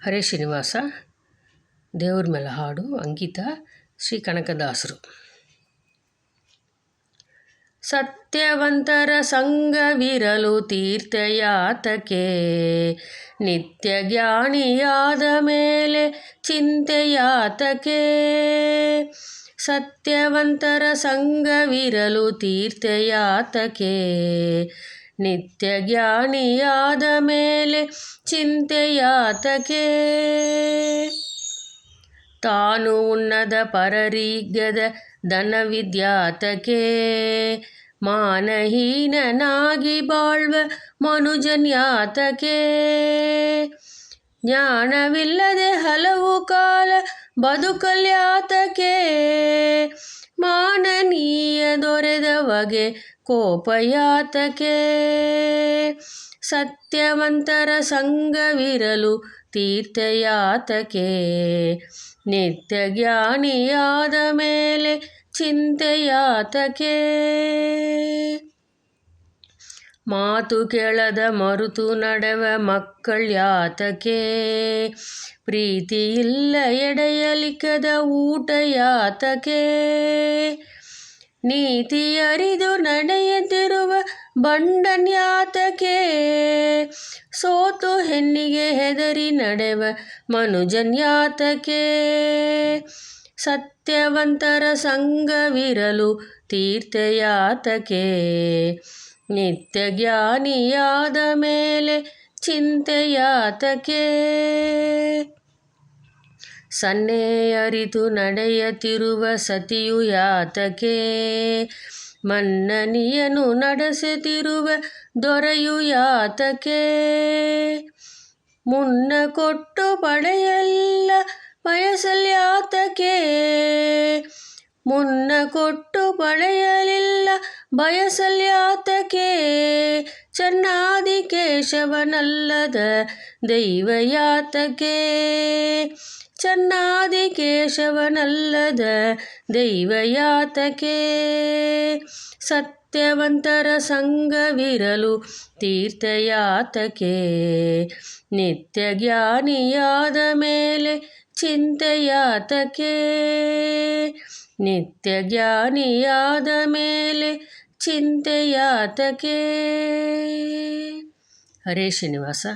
ಹರೇ ಶ್ರೀನಿವಾಸ. ದೇವ್ರ ಮೇಲೆ ಹಾಡು. ಅಂಕಿತ ಶ್ರೀ ಕನಕದಾಸರು. ಸತ್ಯವಂತರ ಸಂಗವಿರಲು ತೀರ್ಥಯಾತಕೆ, ನಿತ್ಯ ಜ್ಞಾನಿಯಾದ ಮೇಲೆ ಚಿಂತೆಯಾತಕೆ. ಸತ್ಯವಂತರ ಸಂಗವಿರಲು ತೀರ್ಥಯಾತಕೆ, ನಿತ್ಯ ಜ್ಞಾನಿಯಾದ ಮೇಲೆ ಚಿಂತೆಯಾತಕೆ. ತಾನು ಉಣ್ಣದ ಪರರಿಗದ ಧನವಿದ್ಯಾತಕೆ, ಮಾನಹೀನನಾಗಿ ಬಾಳ್ವ ಮನುಜನ್ಯಾತಕೆ. ಜ್ಞಾನವಿಲ್ಲದೆ ಹಲವು ಕಾಲ ಬದುಕಲ್ಯಾತಕೆ, ಮಾನನೀಯ ದೊರೆದವಗೆ ಕೋಪಯಾತಕೆ. ಸತ್ಯವಂತರ ಸಂಗವಿರಲು ತೀರ್ಥಯಾತಕೆ, ನಿತ್ಯ ಜ್ಞಾನಿಯಾದ ಮೇಲೆ ಚಿಂತೆಯಾತಕೆ. ಮಾತು ಕೇಳದ ಮರುತು ನಡೆವ ಮಕ್ಕಳ್ಯಾತಕೆ, ಪ್ರೀತಿಯಿಲ್ಲ ಎಡೆಯಲಿಕ್ಕದ ಊಟಯಾತಕೆ. ನೀತಿ ಅರಿದು ನಡೆಯದಿರುವ ಬಂಡನ್ಯಾತಕೆ, ಸೋತು ಹೆಣ್ಣಿಗೆ ಹೆದರಿ ನಡೆವ ಮನುಜನ್ಯಾತಕೆ. ಸತ್ಯವಂತರ ಸಂಗವಿರಲು ತೀರ್ಥಯಾತಕೆ, ನಿತ್ಯ ಜ್ಞಾನಿಯಾದ ಮೇಲೆ ಚಿಂತೆಯಾತಕೆ. ಸನ್ನೆ ಅರಿತು ನಡೆಯತಿರುವ ಸತಿಯು ಯಾತಕೆ, ಮನ್ನನಿಯನು ನಡೆಸುತ್ತಿರುವ ದೊರೆಯು ಯಾತಕೆ. ಮುನ್ನ ಕೊಟ್ಟು ಪಡೆಯಲಿಲ್ಲ ಬಯಸಲ್ಯಾತಕೆ, ಮುನ್ನ ಕೊಟ್ಟು ಪಡೆಯಲಿಲ್ಲ ಬಯಸಲ್ಯಾತಕೆ. ಚನ್ನಾದಿ ಕೇಶವನಲ್ಲದ ದೈವಯಾತಕೆ, ಚನ್ನಾದಿ ಕೇಶವನಲ್ಲದ ದೈವಯಾತಕೆ. ಸತ್ಯವಂತರ ಸಂಗವಿರಲು ತೀರ್ಥಯಾತಕೆ, ನಿತ್ಯ ಜ್ಞಾನಿಯಾದ ಮೇಲೆ ಚಿಂತೆಯಾತಕೆ. ನಿತ್ಯ ಜ್ಞಾನಿಯಾದ ಮೇಲೆ ಚಿಂತೆಯಾತಕೆ. ಹರೇ ಶ್ರೀನಿವಾಸ.